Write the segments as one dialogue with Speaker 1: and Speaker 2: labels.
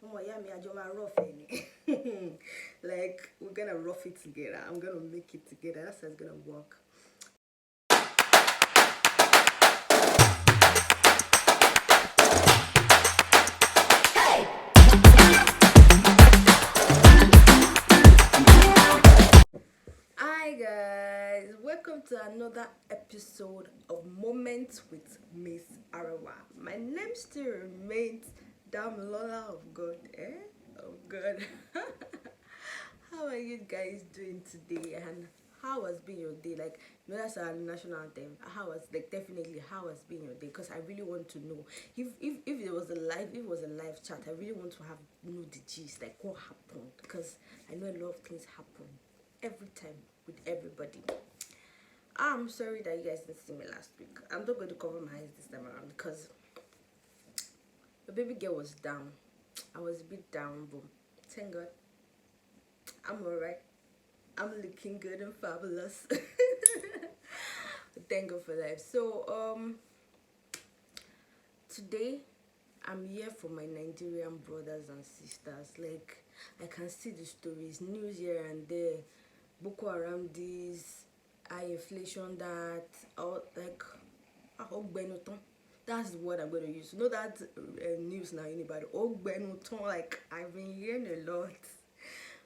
Speaker 1: Oh yeah, me, I just rough like we're gonna rough it together. I'm gonna make it together. That's how it's gonna work. Hi guys, welcome to another episode of Moments with Miss Arawa. My name still remains Damilola of God, Of God. How are you guys doing today? And how has been your day? Like, that's our national anthem. How has definitely how has been your day? Because I really want to know if it was a live chat. I really want to know the gist, like what happened. Because I know a lot of things happen every time with everybody. I'm sorry that you guys didn't see me last week. I'm not going to cover my eyes this time around because the baby girl was down. I was a bit down, but thank God I'm alright. I'm looking good and fabulous. Thank God for life. So today I'm here for my Nigerian brothers and sisters. Like, I can see the stories, news here and there, Boko Haram this, high inflation that, or like, that's what I'm going to use. You know that news now, anybody? Like, I've been hearing a lot.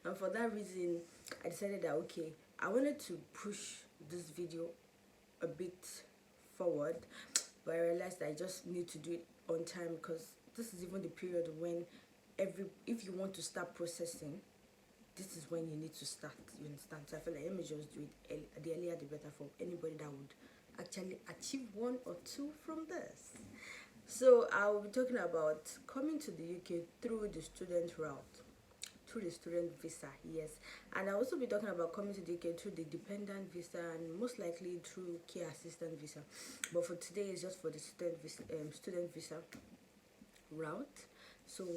Speaker 1: And for that reason, I decided that, okay, I wanted to push this video a bit forward, but I realized that I just need to do it on time because this is even the period when if you want to start processing, this is when you need to start. You understand? So I feel like let me just do it the earlier the better for anybody that would actually achieve one or two from this. So I'll be talking about coming to the UK through the student route, through the student visa, yes. And I'll also be talking about coming to the UK through the dependent visa and most likely through care assistant visa. But for today, it's just for the student visa route. So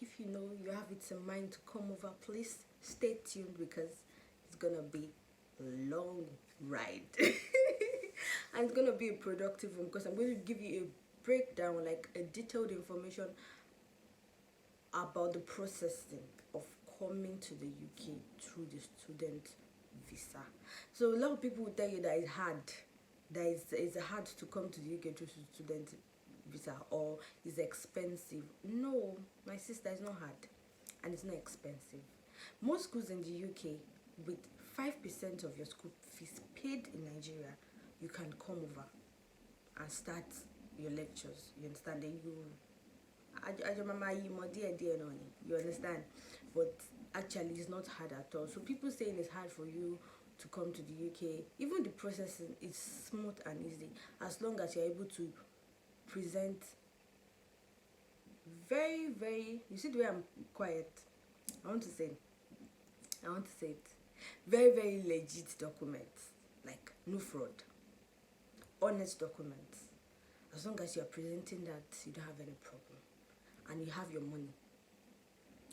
Speaker 1: if you know you have it in mind to come over, please stay tuned because it's gonna be a long ride. And it's gonna be a productive one because I'm going to give you a breakdown, like a detailed information about the processing of coming to the UK through the student visa. So a lot of people will tell you that it's hard, that it's hard to come to the UK through student visa or it's expensive. No, my sister, it's not hard and it's not expensive. Most schools in the UK, with 5% of your school fees paid in Nigeria, you can come over and start your lectures. You understand? Then you understand? But actually it's not hard at all. So people saying it's hard for you to come to the UK, even the processing is smooth and easy as long as you're able to present very, you see the way I'm quiet, I want to say it, very legit documents, like no fraud, honest documents. As long as you're presenting that, you don't have any problem and you have your money.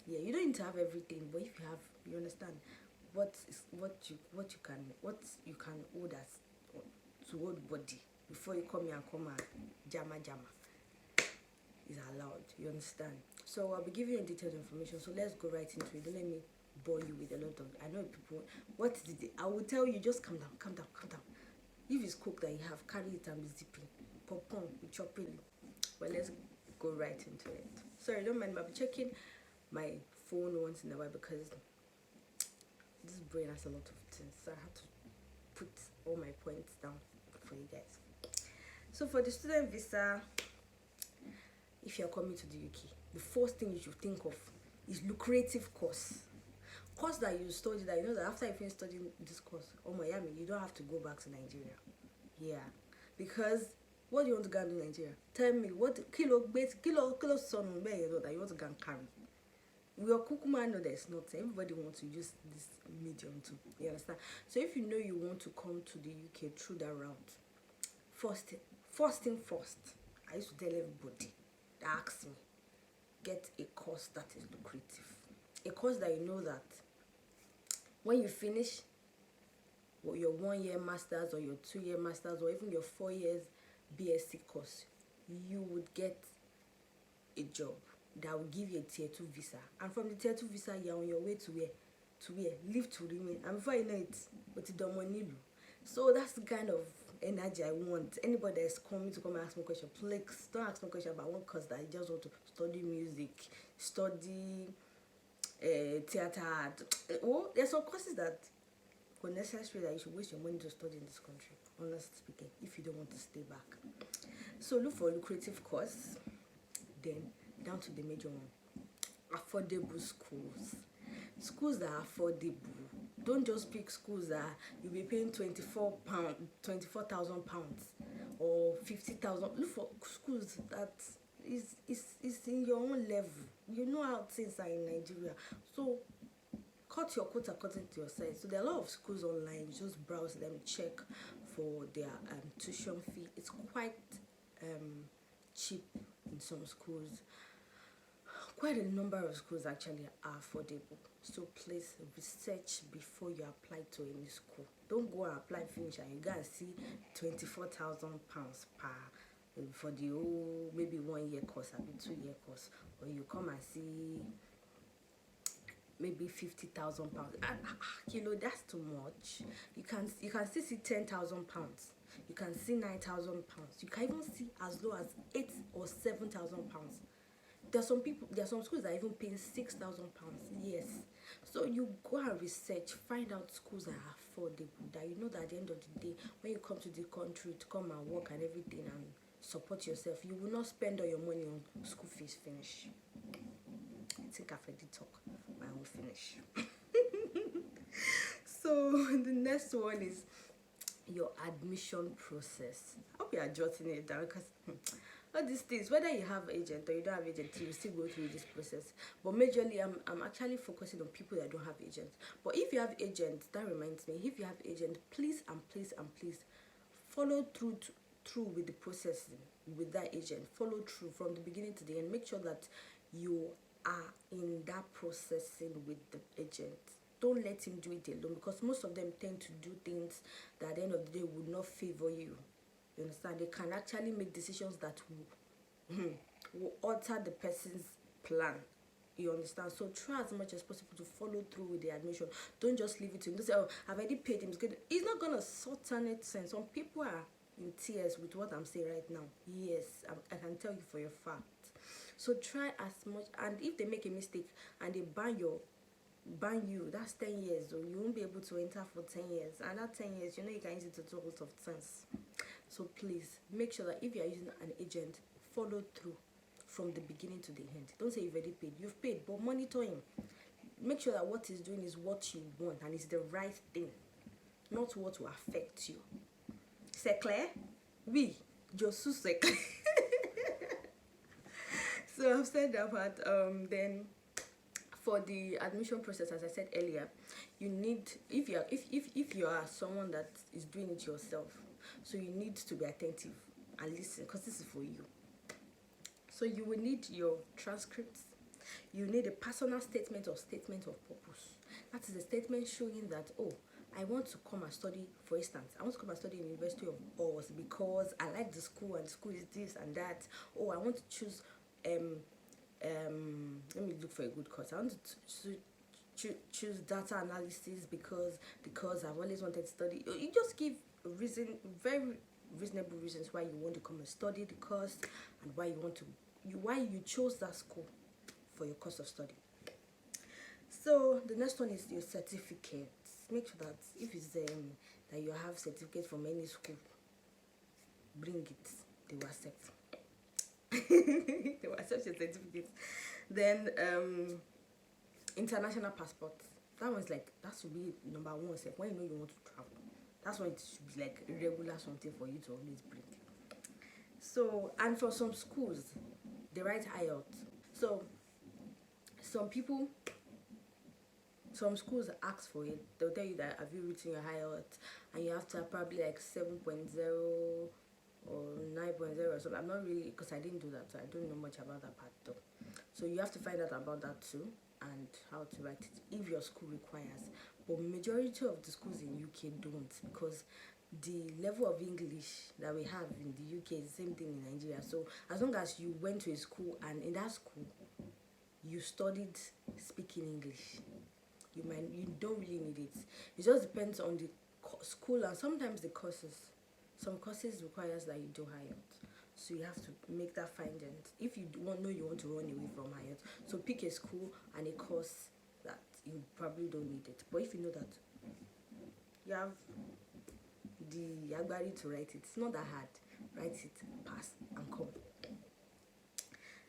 Speaker 1: Yeah, you don't need to have everything, but if you have, you understand what you can hold as to hold body before you come here and come and jama is allowed. You understand? So I'll be giving you detailed information. So let's go right into it. Don't let me bore you with a lot of. I know people. What is it? I will tell you. Just calm down. If it's cooked that you have, carry it and be zipping. Popcorn, be chopping. Well, let's go right into it. Sorry, don't mind me. I'll be checking my phone once in a while because this brain has a lot of things. So I have to put all my points down for you guys. So for the student visa, if you're coming to the UK, the first thing you should think of is lucrative course that you study, that you know that after you finish studying this course, oh Miami, you don't have to go back to Nigeria. Yeah, because what do you want to go and do in Nigeria? Tell me, what kilo son that you want to go and carry? We are kukuma know that it's not. Everybody wants to use this medium too. You understand? So if you know you want to come to the UK through that route, first thing first, I used to tell everybody that asks me, get a course that is lucrative. A course that you know that when you finish your 1 year masters or your 2 year masters or even your 4 years BSc course, you would get a job. that will give you a tier 2 visa, and from the tier 2 visa you're on your way to where? Live to remain, and before you know it, so that's the kind of energy I want. Anybody that is coming to come and ask me a question, please don't ask me a question about one course that I just want to study music, study theater art. Oh, there's some courses that unnecessary that you should waste your money to study in this country, honestly speaking, if you don't want to stay back. So look for a lucrative course, then down to the major one, affordable schools that are affordable. Don't just pick schools that you'll be paying £24,000 or 50,000. Look for schools that is in your own level. You know how things are in Nigeria, so cut your quote according to your size. So there are a lot of schools online. You just browse them, check for their tuition fee. It's quite cheap in some schools. Quite a number of schools actually are affordable. So please research before you apply to any school. Don't go and apply finish and you go and see £24,000 per for the whole maybe 1 year course, maybe 2 year course, or you come and see maybe £50,000. That's too much. You can still see £10,000. You can see £9,000. You can even see as low as £8,000 or £7,000. There are some schools that are even paying £6,000. Yes. So you go and research, find out schools that are affordable, that you know that at the end of the day, when you come to the country to come and work and everything and support yourself, you will not spend all your money on school fees finish. I think I've already talked. I will finish. So the next one is your admission process. I hope you are jotting it down, because all these things, whether you have agent or you don't have agent, you still go through this process. But majorly, I'm actually focusing on people that don't have agents. But if you have agent, that reminds me, if you have agent, please follow through with the processing with that agent. Follow through from the beginning to the end. Make sure that you are in that processing with the agent. Don't let him do it alone, because most of them tend to do things that at the end of the day would not favor you. You understand? They can actually make decisions that will alter the person's plan. You understand? So try as much as possible to follow through with the admission. Don't just leave it to him. Don't say, oh, I've already paid him. He's not going to alternate sense. Some people are in tears with what I'm saying right now. Yes, I can tell you for your fact. So try as much, and if they make a mistake and they ban you, that's 10 years, so you won't be able to enter for 10 years, and that 10 years, you can use it to do a lot of things. So please make sure that if you are using an agent, follow through from the beginning to the end. Don't say you've already paid. You've paid, but monitor him. Make sure that what he's doing is what you want and it's the right thing, not what will affect you. C'est clair? Oui, je suis c'est clair. So I've said that part. Then for the admission process, as I said earlier, you need, if you are someone that is doing it yourself, so you need to be attentive and listen, because this is for you. So you will need your transcripts. You need a personal statement or statement of purpose. That is a statement showing that, oh, I want to come and study, for instance, I want to come and study in the University of Oz because I like the school and the school is this and that. Oh, I want to choose, let me look for a good course. I want to choose data analysis because I've always wanted to study. You just give a reason, very reasonable reasons why you want to come and study the course and why you chose that school for your course of study. So the next one is your certificates. Make sure that if it's that you have certificate from any school, bring it. They will accept. They will accept your certificate. Then international passport. That one's like, that should be number one step. When you know you want to travel, that's when it should be like a regular something for you to always bring. So, and for some schools, they write IELTS. So some schools ask for it. They'll tell you that, have you written your IELTS, and you have to have probably like 7.0 or 9.0 or something. I'm not really, because I didn't do that, so I don't know much about that part though. So you have to find out about that too, and how to write it if your school requires. But majority of the schools in UK don't, because the level of English that we have in the UK is the same thing in Nigeria. So as long as you went to a school and in that school you studied speaking English, you don't really need it. It just depends on the school, and sometimes the courses. Some courses requires that you do IELTS, so you have to make that finding. If you you want to run away from IELTS, so pick a school and a course that you probably don't need it. But if you know that you have the ability to write it, it's not that hard. Write it, pass, and come.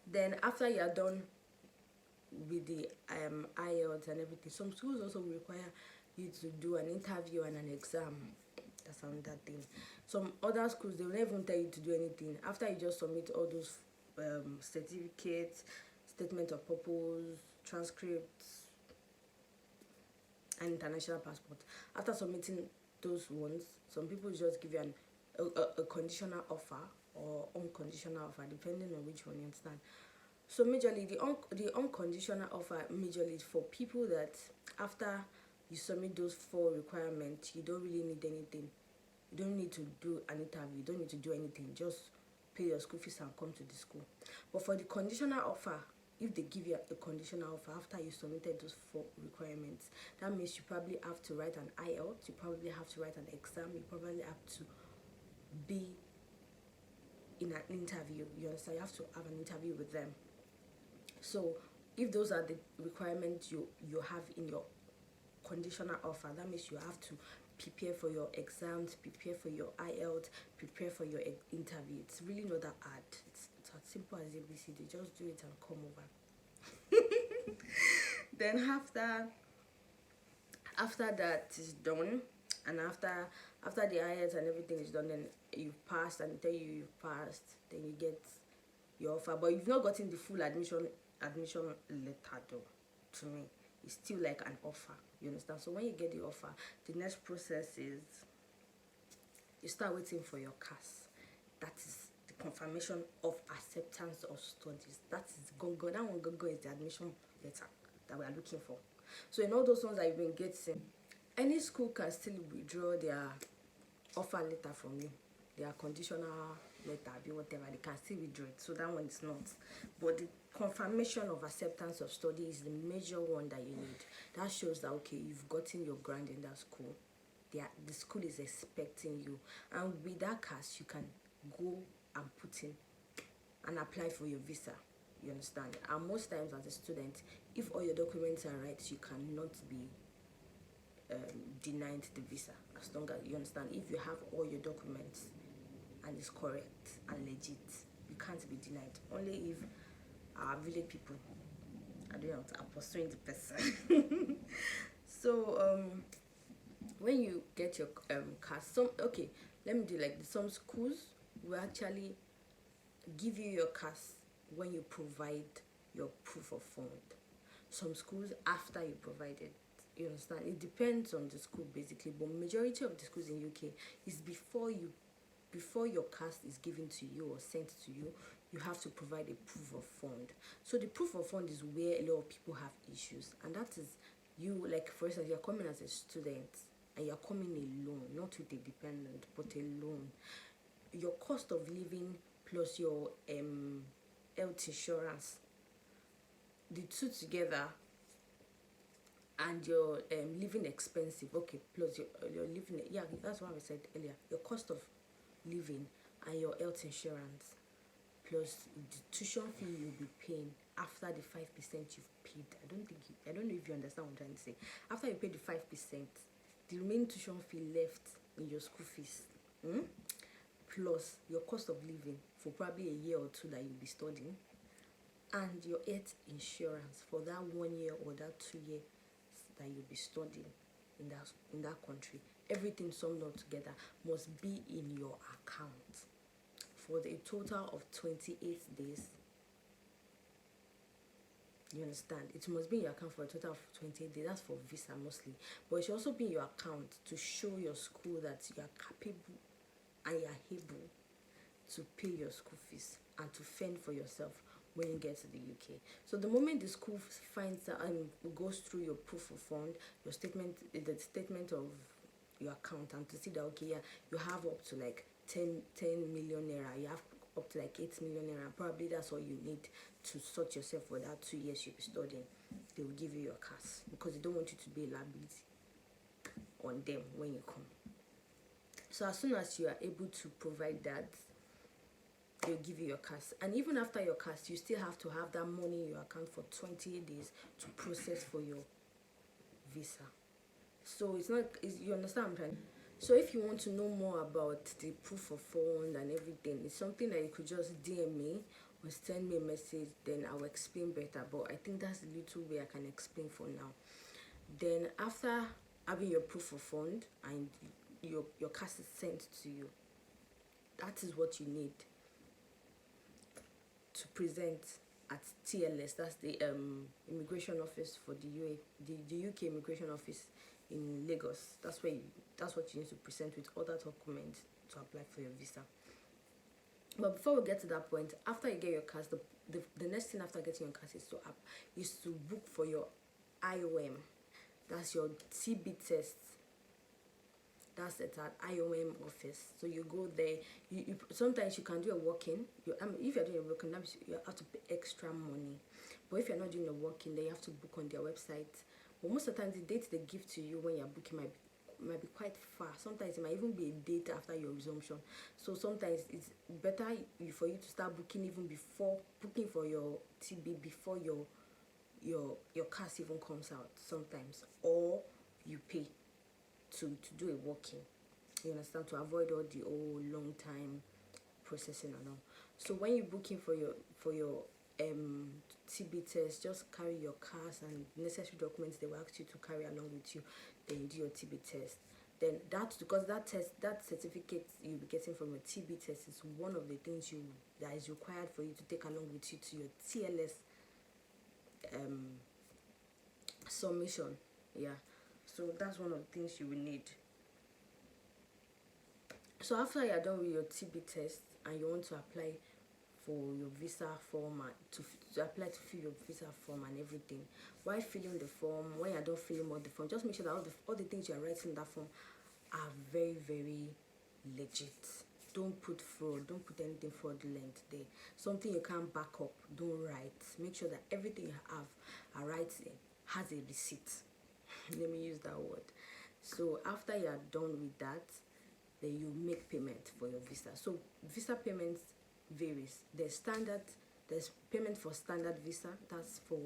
Speaker 1: Then after you are done with the IELTS and everything, some schools also require you to do an interview and an exam. That's another thing. Some other schools, they will never even tell you to do anything. After you just submit all those certificates, statement of purpose, transcripts, and international passport. After submitting those ones, some people just give you a conditional offer or unconditional offer, depending on which one you understand. So majorly, the unconditional offer majorly is for people that after you submit those 4 requirements, you don't really need anything. You don't need to do an interview. You don't need to do anything. Just pay your school fees and come to the school. But for the conditional offer, if they give you a conditional offer after you submitted those 4 requirements, that means you probably have to write an IELTS. You probably have to write an exam. You probably have to be in an interview. You understand? You have to have an interview with them. So if those are the requirements you have in your conditional offer, that means you have to prepare for your exams, prepare for your IELTS, prepare for your interview. It's really not that hard. It's as simple as ABCD. Just do it and come over. Then after that is done, and after the IELTS and everything is done, then you've passed, and tell you've passed, then you get your offer. But you've not gotten the full admission letter though. To me, it's still like an offer. You understand? So when you get the offer, the next process is you start waiting for your CAS. That is the confirmation of acceptance of studies. That is gongo. That one gongo is the admission letter that we are looking for. So in all those ones that you've been getting, any school can still withdraw their offer letter from you, their conditional letter, be whatever, they can still withdraw it. So that one is not. But the confirmation of acceptance of study is the major one that you need. That shows that okay, you've gotten your grant in that school. The school is expecting you, and with that CAS you can go and put in and apply for your visa. You understand? And most times as a student, if all your documents are right, you cannot be denied the visa, as long as you understand. If you have all your documents and it's correct and legit, you can't be denied. Only if our village people are pursuing the person. So when you get your CAS, let me do like this. Some schools will actually give you your CAS when you provide your proof of fund. Some schools after you provide it. You understand? It depends on the school basically, but majority of the schools in UK is before your CAS is given to you or sent to you, you have to provide a proof of fund. So the proof of fund is where a lot of people have issues, and that is you, like for instance, you're coming as a student and you're coming alone, not with a dependent, but alone. Your cost of living plus your health insurance, the two together, and your living expensive, okay, plus your living, yeah, that's what I said earlier, your cost of living and your health insurance, plus the tuition fee you'll be paying after the 5% you've paid. I don't know if you understand what I'm trying to say. After you pay the 5%, the remaining tuition fee left in your school fees, plus your cost of living for probably a year or 2 that you'll be studying, and your health insurance for that 1 year or that 2 years that you'll be studying in that country. Everything summed up together must be in your account for the total of 28 days. You understand? It must be in your account for a total of 28 days. That's for visa mostly, but it should also be in your account to show your school that you are capable and you are able to pay your school fees and to fend for yourself when you get to the UK. So the moment the school finds out and goes through your proof of fund, your statement, the statement of your account, and to see that okay, yeah, you have up to like 10 million naira, you have up to like 8 million naira. Probably that's all you need to sort yourself for that 2 years you'll be studying. They will give you your CAS because they don't want you to be a liability on them when you come. So as soon as you are able to provide that, they'll give you your CAS. And even after your CAS, you still have to have that money in your account for 28 days to process for your visa. So it's not, you understand what I'm trying? So if you want to know more about the proof of fund and everything, it's something that you could just DM me or send me a message, then I'll explain better. But I think that's the little way I can explain for now. Then after having your proof of fund and your CAS is sent to you, that is what you need to present at TLS. That's the immigration office for the the UK immigration office in Lagos. That's what you need to present with other documents to apply for your visa. But before we get to that point, after you get your CAS, the next thing after getting your CAS is to book for your IOM. That's your TB test. That's it at IOM office. So you go there. You sometimes you can do a walk-in. If you're doing a walk-in, you have to pay extra money. But if you're not doing a walk-in, then you have to book on their website. But most of the time, the date they give to you when you're booking might be quite far. Sometimes it might even be a date after your resumption. So sometimes it's better for you to start booking even before booking for your TB before your CAS even comes out sometimes, or you pay to do a walk-in. You understand, to avoid all the long time processing and all. So when you're booking for your TB test, just carry your CAS and necessary documents they will ask you to carry along with you. Then you do your TB test. Then because that certificate you'll be getting from your TB test is one of the things that is required for you to take along with you to your TLS submission. Yeah. So that's one of the things you will need. So after you're done with your TB test and you want to apply for your visa form and to apply to fill your visa form and everything, while filling the form, when you're done filling out the form, just make sure that all the things you're writing in that form are very, very legit. Don't put fraud, don't put anything fraudulent there. Something you can't back up, don't write. Make sure that everything you are writing has a receipt. Let me use that word. So after you are done with that, then you make payment for your visa. So visa payments varies. There's payment for standard visa, that's for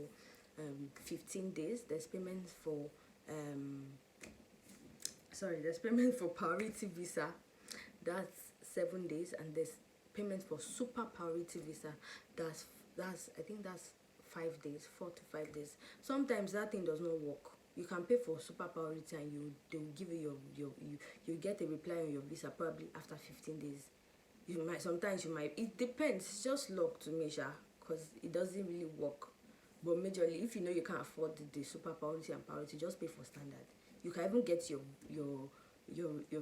Speaker 1: 15 days. There's payment for there's payment for priority visa, that's 7 days, and there's payment for super priority visa, that's I think that's 5 days, 4 to 5 days. Sometimes that thing does not work. You can pay for super priority and they will give you you get a reply on your visa probably after 15 days. It depends. It's just luck to me, because it doesn't really work. But majorly, if you know you can't afford the super priority and priority, just pay for standard. You can even get your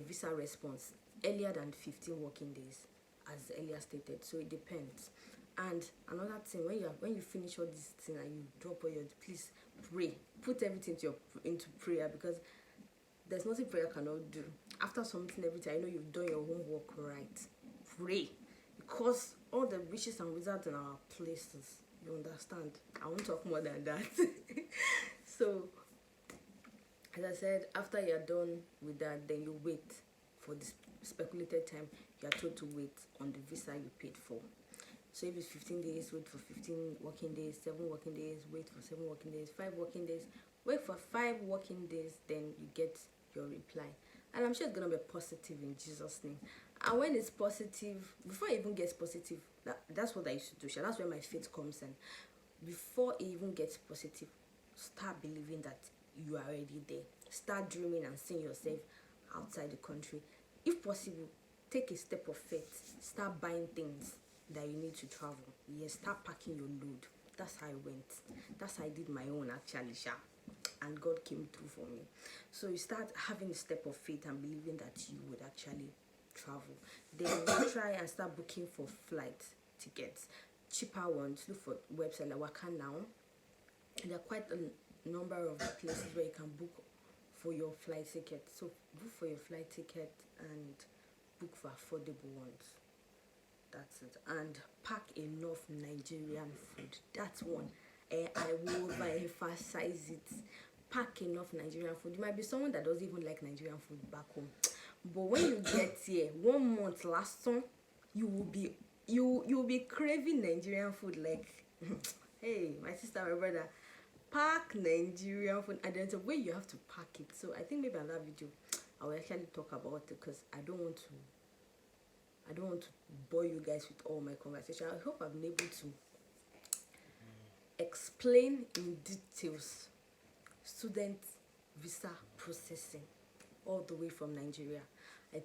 Speaker 1: visa response earlier than 15 working days, as earlier stated. So it depends. And another thing, when you finish all this thing and you drop all your, please pray. Put everything into prayer, because there's nothing prayer cannot do. After something every time, you've done your homework right. Pray, because all the witches and wizards in our places, you understand. I won't talk more than that. So as I said, after you're done with that, then you wait for this speculated time. You're told to wait on the visa you paid for. So if it's 15 days, wait for 15 working days, 7 working days, wait for 7 working days, 5 working days, wait for 5 working days, then you get your reply. And I'm sure it's going to be positive in Jesus' name. And when it's positive, before it even gets positive, that's what I used to do. That's where my faith comes in. Before it even gets positive, start believing that you are already there. Start dreaming and seeing yourself outside the country. If possible, take a step of faith. Start buying things that you need to travel. Yes, start packing your load. That's how I went. That's how I did my own, actually, and God came through for me. So you start having a step of faith and believing that you would actually travel. Then you try and start booking for flight tickets, cheaper ones. Look for website like Waka Now. There are quite a number of places where you can book for your flight ticket. So book for your flight ticket and book for affordable ones. That's it. And pack enough Nigerian food. That's one. I will overemphasize it. Pack enough Nigerian food. You might be someone that doesn't even like Nigerian food back home, but when you get here, 1 month last time, you will be craving Nigerian food like hey, my sister, my brother, pack Nigerian food, and there's a way you have to pack it. So I think maybe another video I will actually talk about it, because I don't want to bore you guys with all my conversation. I hope I've been able to explain in details student visa processing all the way from Nigeria. I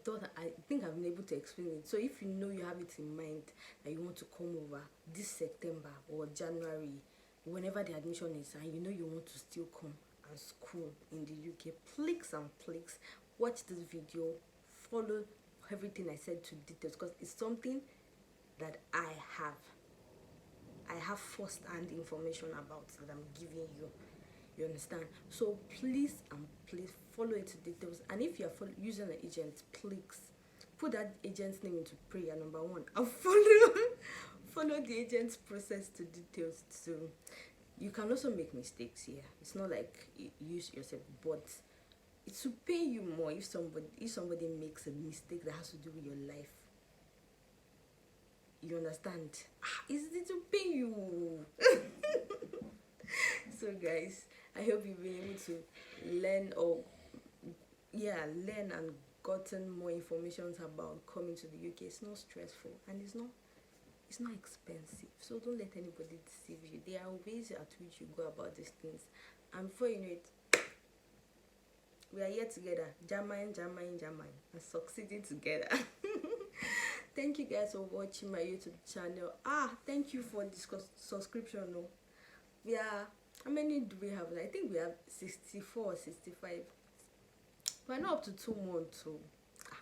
Speaker 1: think I've been able to explain it. So if you know you have it in mind that you want to come over this September or January, whenever the admission is, and you know you want to still come and school in the UK, please watch this video, follow everything I said to details, because it's something that I have first-hand information about that I'm giving you. You understand? So please follow it to details. And if you're using an agent, please put that agent's name into prayer, number one, and follow the agent's process to details too. You can also make mistakes here. It's not like you use yourself, but it will pay you more if somebody makes a mistake that has to do with your life. You understand? It will pay you. So guys, I hope you've been able to learn and gotten more information about coming to the UK. It's not stressful, and it's not expensive. So don't let anybody deceive you. There are ways at which you go about these things, and before you know it, we are here together, jamming, and succeeding together. Thank you guys for watching my YouTube channel. Thank you for this subscription. How many do we have? I think we have 64 or 65. We're not up to 2 months, so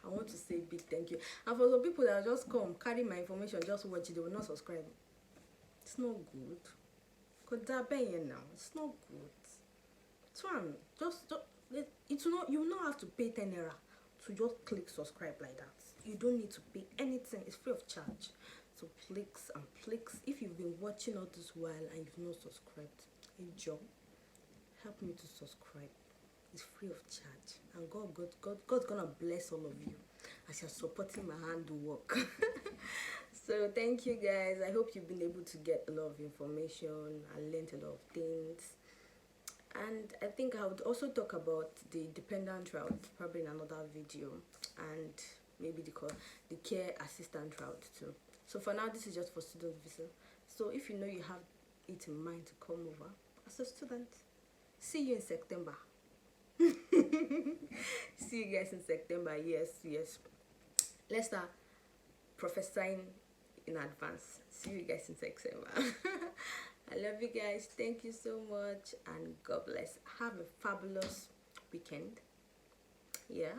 Speaker 1: I want to say big thank you. And for the people that just come, carry my information, just watch it, they will not subscribe. It's not good. Because they're paying now. It's not good. You will not have to pay 10 naira to just click subscribe like that. You don't need to pay anything. It's free of charge. So please, if you've been watching all this while and you've not subscribed, hey Joe, help me to subscribe. It's free of charge, and God's gonna bless all of you as you're supporting my handwork. So thank you guys. I hope you've been able to get a lot of information and learned a lot of things. And I think I would also talk about the dependent route probably in another video, and maybe the care assistant route too. So for now, this is just for student visa. So if you know you have it in mind to come over as a student, see you in September. See you guys in September. Yes. Let's start prophesying in advance. See you guys in September. I love you guys. Thank you so much, and God bless. Have a fabulous weekend. Yeah.